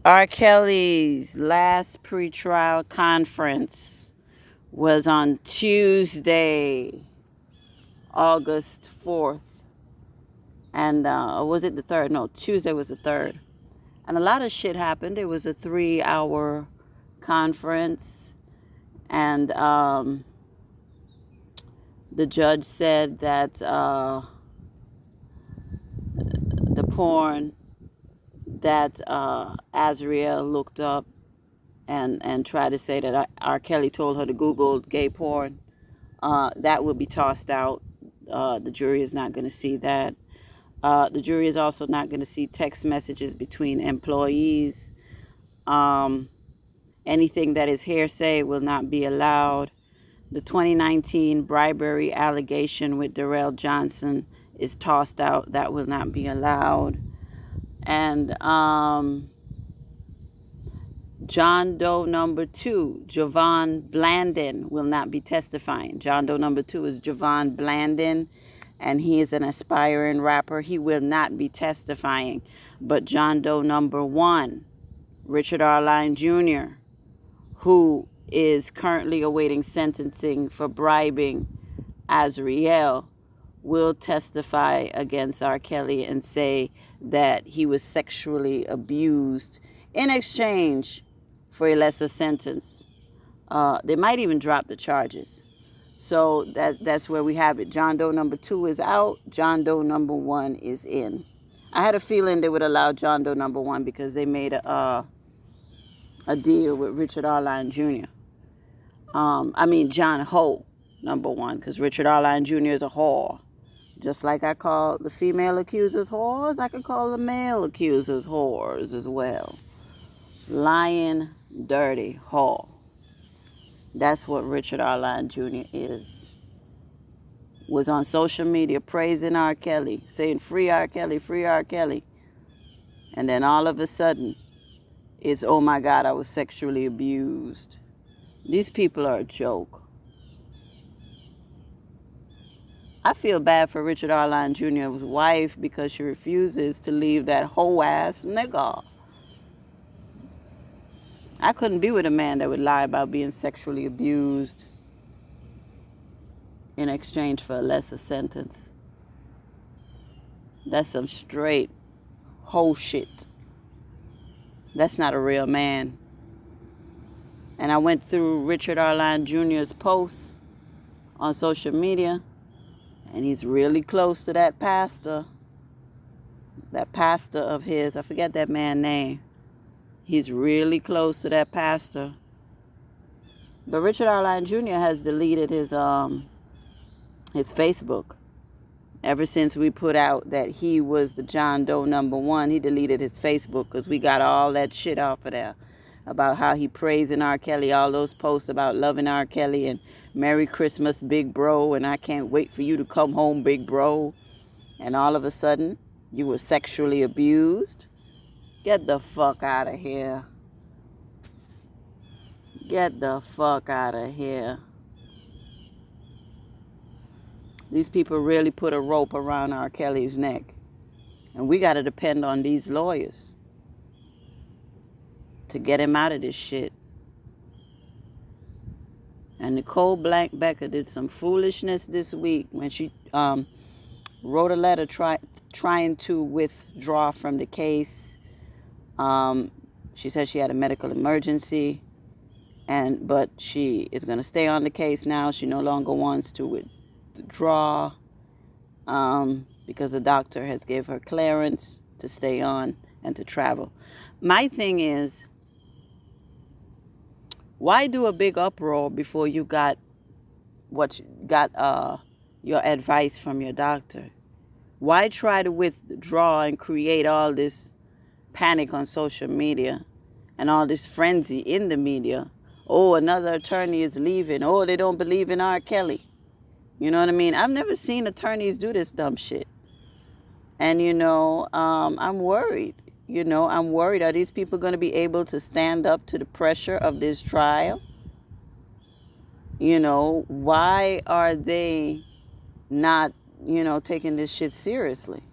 R. Kelly's last pretrial conference was on Tuesday, August 4th. And was it the 3rd? No, Tuesday was the 3rd. And a lot of shit happened. It was a 3-hour conference. And the judge said that the porn that AzriLIE looked up and tried to say that R. Kelly told her to Google gay porn, that will be tossed out. The jury is not going to see that. The jury is also not going to see text messages between employees. Anything that is hearsay will not be allowed. The 2019 bribery allegation with Darrell Johnson is tossed out. That will not be allowed. And John Doe number 2, Javon Blandon, will not be testifying. John Doe number 2 is Javon Blandon, and he is an aspiring rapper. He will not be testifying. But John Doe number 1, Richard Arline Jr., who is currently awaiting sentencing for bribing AzriLIE, will testify against R. Kelly and say that he was sexually abused in exchange for a lesser sentence. They might even drop the charges. So that's where we have it. John Doe number 2 is out. John Doe number 1 is in. I had a feeling they would allow John Doe number 1 because they made a deal with Richard Arline Jr. John Ho number 1, because Richard Arline Jr. is a whore. Just like I call the female accusers whores, I could call the male accusers whores as well. Lying, dirty whore. That's what Richard Arline Jr. is. Was on social media praising R. Kelly, saying free R. Kelly, free R. Kelly. And then all of a sudden, it's, oh my God, I was sexually abused. These people are a joke. I feel bad for Richard Arline Jr.'s wife because she refuses to leave that hoe ass nigga. I couldn't be with a man that would lie about being sexually abused in exchange for a lesser sentence. That's some straight hoe shit. That's not a real man. And I went through Richard Arline Jr.'s posts on social media, and he's really close to that pastor of his. I forget that man's name. He's really close to that pastor. But Richard Arline Jr. has deleted his Facebook. Ever since we put out that he was the John Doe number 1, he deleted his Facebook because we got all that shit off of there about how he praising R. Kelly, all those posts about loving R. Kelly and Merry Christmas, big bro, and I can't wait for you to come home, big bro. And all of a sudden, you were sexually abused. Get the fuck out of here. Get the fuck out of here. These people really put a rope around R. Kelly's neck. And we got to depend on these lawyers to get him out of this shit. And Nicole Becker did some foolishness this week when she wrote a letter trying to withdraw from the case. She said she had a medical emergency, but she is going to stay on the case now. She no longer wants to withdraw because the doctor has gave her clearance to stay on and to travel. My thing is, why do a big uproar before you got your advice from your doctor? Why try to withdraw and create all this panic on social media and all this frenzy in the media? Oh, another attorney is leaving. Oh, they don't believe in R. Kelly. You know what I mean? I've never seen attorneys do this dumb shit. And, I'm worried. I'm worried. Are these people going to be able to stand up to the pressure of this trial? Why are they not, taking this shit seriously?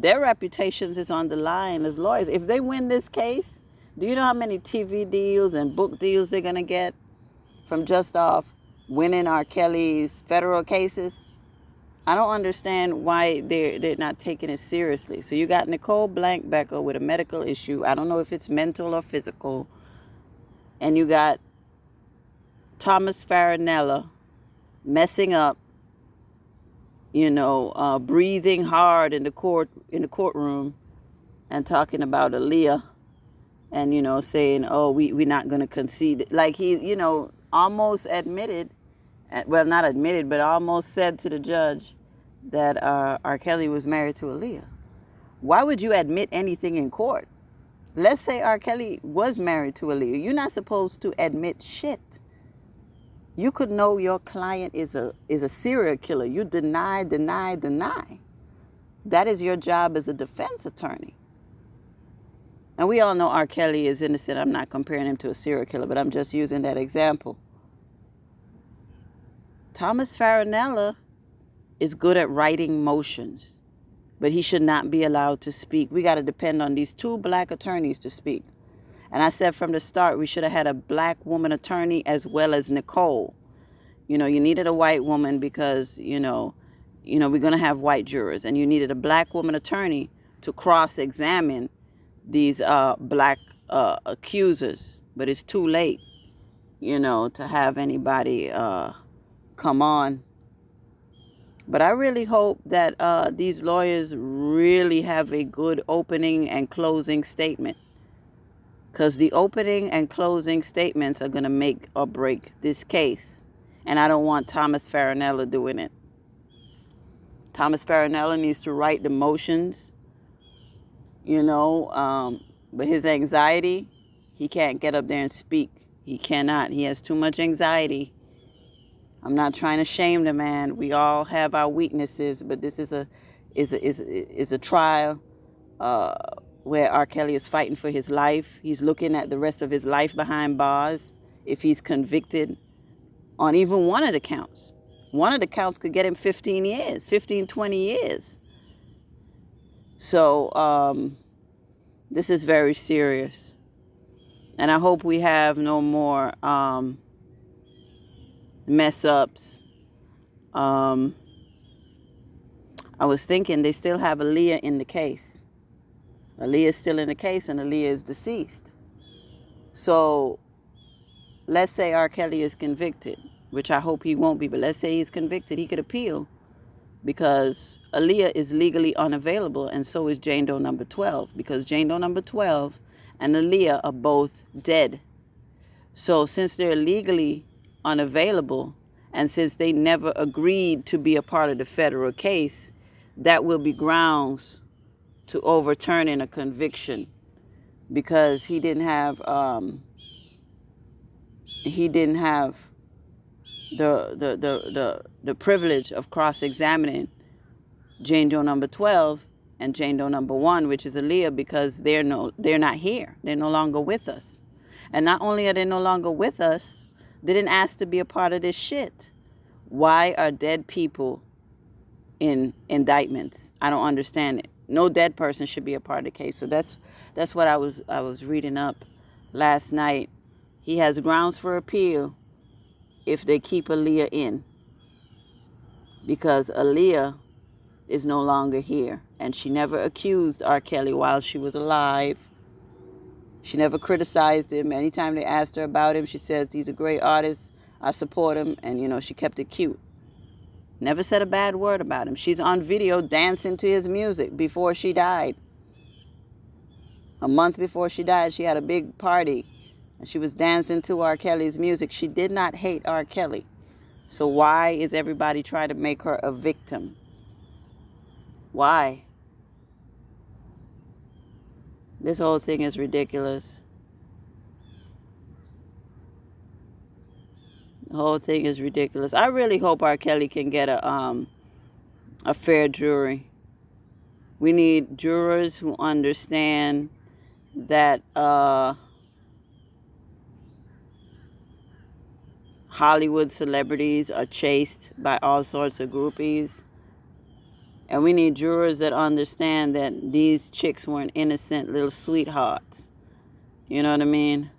Their reputations is on the line as lawyers. If they win this case, do you know how many TV deals and book deals they're going to get from just off winning R. Kelly's federal cases? I don't understand why they're not taking it seriously. So you got Nicole Becker with a medical issue. I don't know if it's mental or physical. And you got Thomas Farinella messing up, breathing hard in the courtroom and talking about Aaliyah and, saying, oh, we're not going to concede. Like he, almost admitted, well, not admitted, but almost said to the judge that R. Kelly was married to Aaliyah. Why would you admit anything in court? Let's say R. Kelly was married to Aaliyah. You're not supposed to admit shit. You could know your client is a serial killer. You deny. That is your job as a defense attorney. And we all know R. Kelly is innocent. I'm not comparing him to a serial killer, but I'm just using that example. Thomas Farinella is good at writing motions, but he should not be allowed to speak. We got to depend on these two black attorneys to speak. And I said from the start, we should have had a black woman attorney as well as Nicole. You needed a white woman because, we're going to have white jurors. And you needed a black woman attorney to cross-examine these black accusers. But it's too late, to have anybody come on. But I really hope that these lawyers really have a good opening and closing statement. Because the opening and closing statements are going to make or break this case. And I don't want Thomas Farinella doing it. Thomas Farinella needs to write the motions, but his anxiety, he can't get up there and speak. He cannot. He has too much anxiety. I'm not trying to shame the man. We all have our weaknesses, but this is a trial where R. Kelly is fighting for his life. He's looking at the rest of his life behind bars if he's convicted on even one of the counts. One of the counts could get him 20 years. So this is very serious. And I hope we have no more mess ups. I was thinking they still have Aaliyah in the case. Aaliyah is still in the case and Aaliyah is deceased. So let's say R. Kelly is convicted, which I hope he won't be, but let's say he's convicted. He could appeal because Aaliyah is legally unavailable and so is Jane Doe number 12 because Jane Doe number 12 and Aaliyah are both dead. So since they're legally unavailable and since they never agreed to be a part of the federal case, that will be grounds to overturning a conviction because he didn't have the privilege of cross-examining Jane Doe number 12 and Jane Doe number 1, which is Aaliyah, because they're not here. They're no longer with us. And not only are they no longer with us, they didn't ask to be a part of this shit. Why are dead people in indictments? I don't understand it. No dead person should be a part of the case. So that's what I was reading up last night. He has grounds for appeal if they keep Aaliyah in, because Aaliyah is no longer here, and she never accused R. Kelly while she was alive. She never criticized him. Anytime they asked her about him, she says he's a great artist. I support him, and she kept it cute. Never said a bad word about him. She's on video dancing to his music before she died. A month before she died, she had a big party, and she was dancing to R. Kelly's music. She did not hate R. Kelly. So why is everybody trying to make her a victim? Why? This whole thing is ridiculous. The whole thing is ridiculous. I really hope R. Kelly can get a fair jury. We need jurors who understand that Hollywood celebrities are chased by all sorts of groupies. And we need jurors that understand that these chicks weren't innocent little sweethearts. You know what I mean?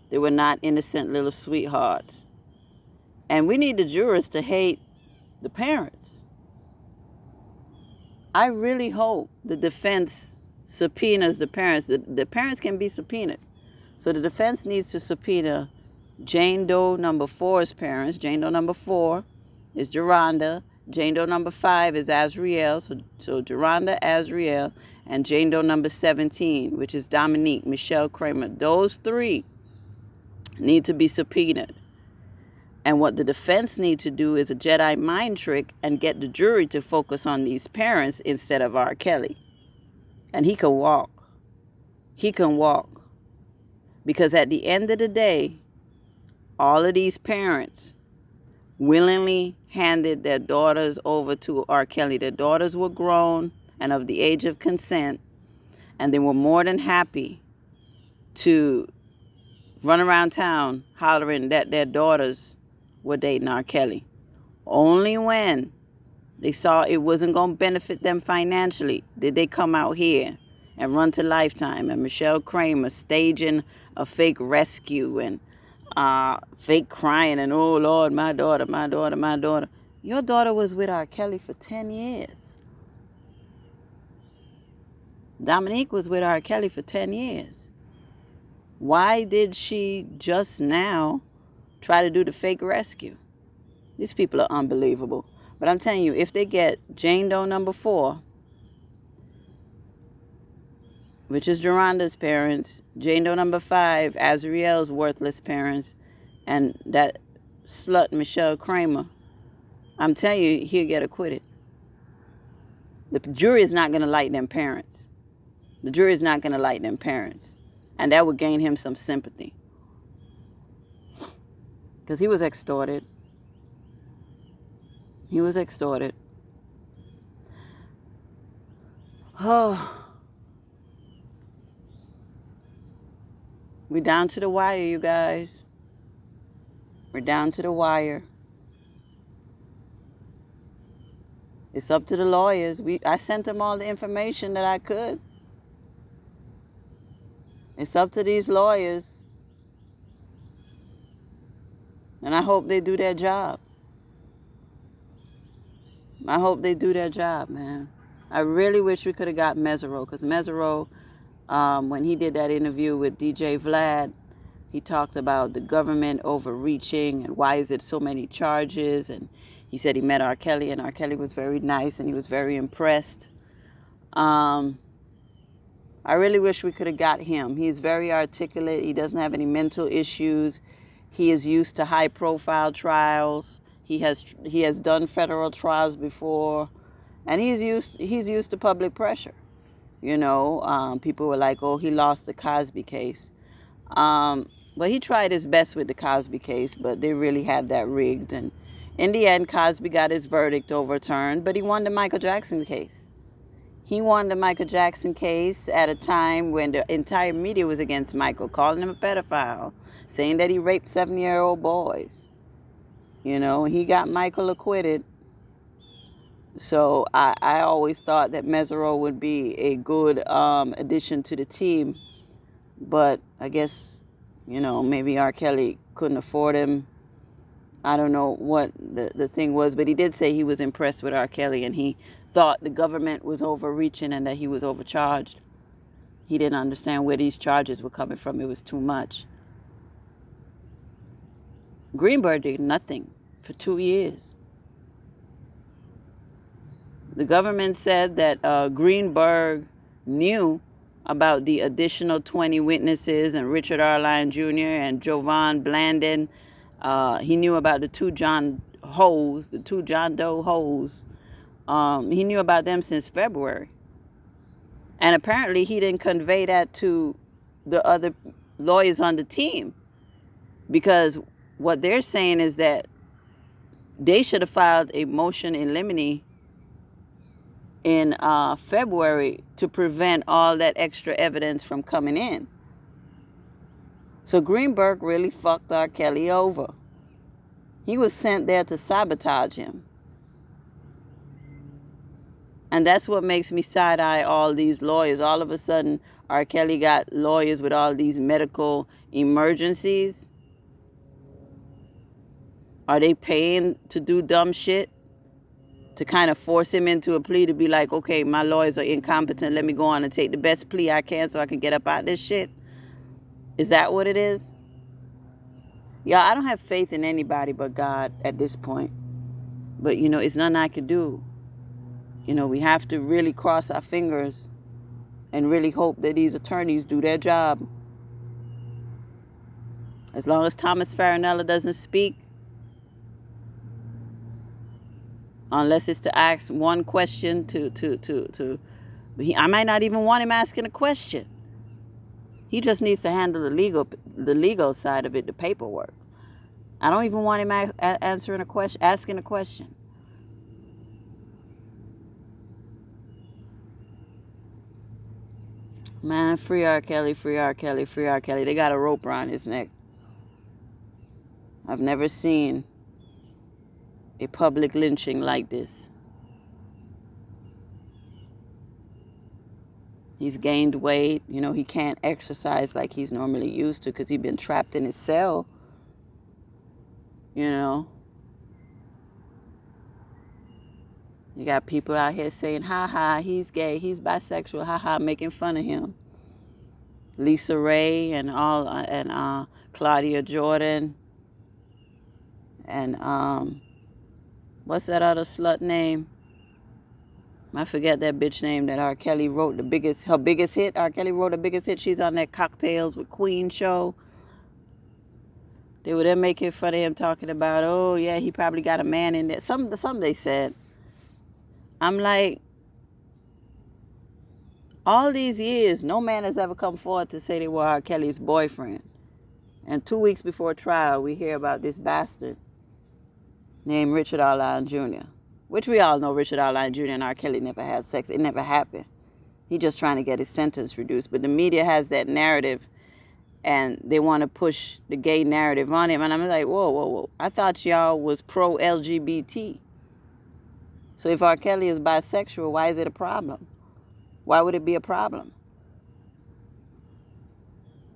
They were not innocent little sweethearts. And we need the jurors to hate the parents. I really hope the defense subpoenas the parents. The parents can be subpoenaed. So the defense needs to subpoena Jane Doe number 4's parents. Jane Doe number 4 is Geronda. Jane Doe number 5 is AzriLIE. So Geronda, AzriLIE, and Jane Doe number 17, which is Dominique, Michelle Kramer. Those 3 need to be subpoenaed. And what the defense need to do is a Jedi mind trick and get the jury to focus on these parents instead of R. Kelly. And he can walk. He can walk. Because at the end of the day, all of these parents willingly handed their daughters over to R. Kelly. Their daughters were grown and of the age of consent, and they were more than happy to run around town hollering that their daughters were dating R. Kelly. Only when they saw it wasn't going to benefit them financially did they come out here and run to Lifetime and Michelle Kramer staging a fake rescue and fake crying and, oh Lord, my daughter, my daughter, my daughter. Your daughter was with R. Kelly for 10 years. Dominique was with R. Kelly for 10 years. Why did she just now try to do the fake rescue? These people are unbelievable. But I'm telling you, if they get Jane Doe number 4, which is Geronda's parents, Jane Doe number 5, AzriLIE's worthless parents, and that slut Michelle Kramer, I'm telling you, he'll get acquitted. The jury is not going to like them parents. The jury is not going to like them parents. And that would gain him some sympathy. Because he was extorted. He was extorted. Oh. We're down to the wire, you guys. We're down to the wire. It's up to the lawyers. I sent them all the information that I could. It's up to these lawyers. And I hope they do their job. I hope they do their job, man. I really wish we could have got Mesereau, because Mesereau, when he did that interview with DJ Vlad, he talked about the government overreaching and why is it so many charges. And he said he met R. Kelly, and R. Kelly was very nice and he was very impressed. I really wish we could have got him. He's very articulate. He doesn't have any mental issues. He is used to high-profile trials. He has done federal trials before, and he's used to public pressure. You know, people were like, "Oh, he lost the Cosby case." But he tried his best with the Cosby case, but they really had that rigged. And in the end, Cosby got his verdict overturned, but he won the Michael Jackson case. He won the Michael Jackson case at a time when the entire media was against Michael, calling him a pedophile, saying that he raped 7-year-old boys. You know, he got Michael acquitted. So I always thought that Mesereau would be a good addition to the team. But I guess, you know, maybe R. Kelly couldn't afford him. I don't know what the thing was, but he did say he was impressed with R. Kelly and he thought the government was overreaching and that he was overcharged. He didn't understand where these charges were coming from. It was too much. Greenberg did nothing for 2 years. The government said that Greenberg knew about the additional 20 witnesses and Richard Arline Jr. and Jovan Blandon. He knew about the two John Doe hoes. He knew about them since February. And apparently he didn't convey that to the other lawyers on the team. Because what they're saying is that they should have filed a motion in limine in February to prevent all that extra evidence from coming in. So Greenberg really fucked R. Kelly over. He was sent there to sabotage him. And that's what makes me side-eye all these lawyers. All of a sudden, R. Kelly got lawyers with all these medical emergencies. Are they paying to do dumb shit? To kind of force him into a plea to be like, okay, my lawyers are incompetent. Let me go on and take the best plea I can so I can get up out of this shit. Is that what it is? Yeah, I don't have faith in anybody but God at this point. But, it's nothing I could do. We have to really cross our fingers and really hope that these attorneys do their job. As long as Thomas Farinella doesn't speak, unless it's to ask one question I might not even want him asking a question. He just needs to handle the legal side of it, the paperwork. I don't even want him asking a question. Man, free R. Kelly, free R. Kelly, free R. Kelly. They got a rope around his neck. I've never seen a public lynching like this. He's gained weight. He can't exercise like he's normally used to because he's been trapped in his cell. You got people out here saying, ha ha, he's gay, he's bisexual, ha ha, making fun of him. Lisa Ray and Claudia Jordan and what's that other slut name? I forget that bitch name that R. Kelly wrote her biggest hit. R. Kelly wrote her biggest hit. She's on that Cocktails with Queen show. They were there making fun of him, talking about, oh yeah, he probably got a man in there. Some they said. I'm like, all these years, no man has ever come forward to say they were R. Kelly's boyfriend. And 2 weeks before trial, we hear about this bastard named Richard Arline Jr., which we all know Richard Arline Jr. and R. Kelly never had sex. It never happened. He's just trying to get his sentence reduced. But the media has that narrative, and they want to push the gay narrative on him. And I'm like, whoa. I thought y'all was pro-LGBT. So if R. Kelly is bisexual, why is it a problem? Why would it be a problem?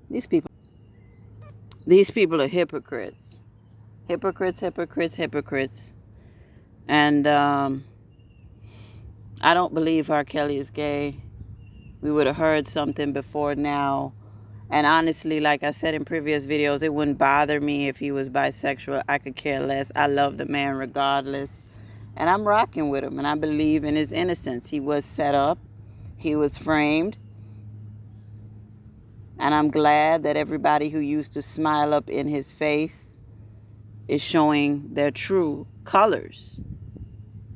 These people are hypocrites. Hypocrites. And I don't believe R. Kelly is gay. We would have heard something before now. And honestly, like I said in previous videos, it wouldn't bother me if he was bisexual. I could care less. I love the man regardless. And I'm rocking with him. And I believe in his innocence. He was set up. He was framed. And I'm glad that everybody who used to smile up in his face is showing their true colors.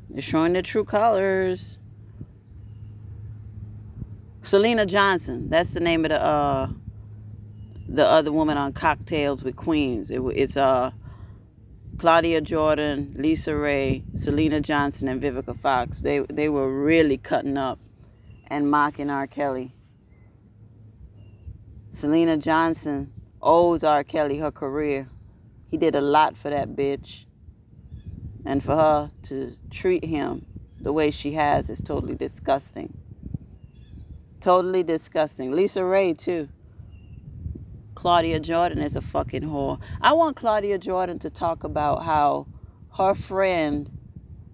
They're showing their true colors. Selena Johnson, that's the name of the other woman on Cocktails with Queens. It's Claudia Jordan, Lisa Ray, Selena Johnson, and Vivica Fox. They were really cutting up and mocking R. Kelly. Selena Johnson owes R. Kelly her career. He did a lot for that bitch. And for her to treat him the way she has is totally disgusting. Totally disgusting. Lisa Ray, too. Claudia Jordan is a fucking whore. I want Claudia Jordan to talk about how her friend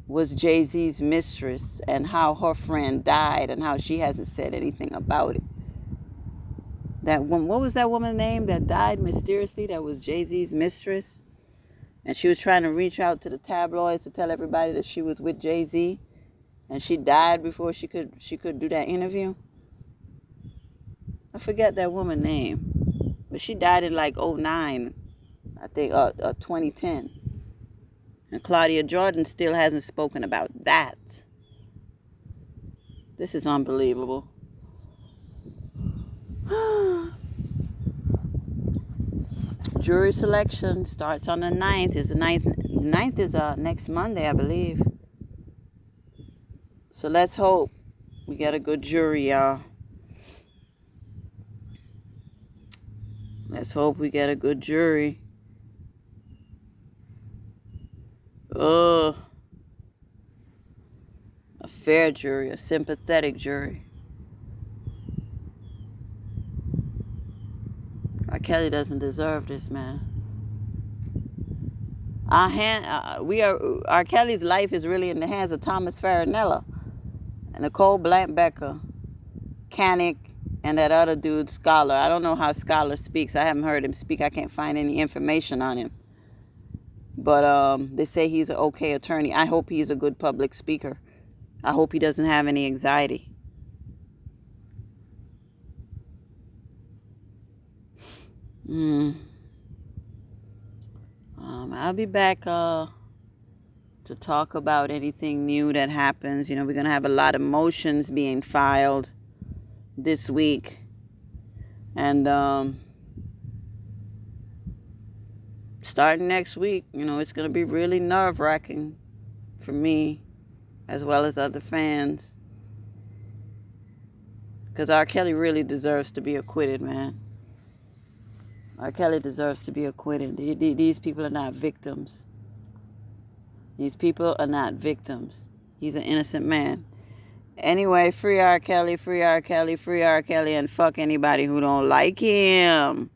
was Jay-Z's mistress and how her friend died and how she hasn't said anything about it. That woman, what was that woman's name that died mysteriously that was Jay-Z's mistress? And she was trying to reach out to the tabloids to tell everybody that she was with Jay-Z. And she died before she could do that interview. I forget that woman's name. But she died in like 2009, I think, 2010. And Claudia Jordan still hasn't spoken about that. This is unbelievable. Jury selection starts on the 9th. The 9th is next Monday, I believe. So let's hope we get a good jury, y'all. Let's hope we get a good jury. A fair jury, a sympathetic jury. R. Kelly doesn't deserve this, man. R. Kelly's life is really in the hands of Thomas Farinella, Nicole Blankbecker, Canick, and that other dude, Scholar. I don't know how Scholar speaks. I haven't heard him speak. I can't find any information on him. But they say he's an okay attorney. I hope he's a good public speaker. I hope he doesn't have any anxiety. I'll be back to talk about anything new that happens. You know, we're going to have a lot of motions being filed this week. And starting next week, you know, it's going to be really nerve-wracking for me as well as other fans. Because R. Kelly really deserves to be acquitted, man. R. Kelly deserves to be acquitted. These people are not victims. These people are not victims. He's an innocent man. Anyway, free R. Kelly, free R. Kelly, free R. Kelly, and fuck anybody who don't like him.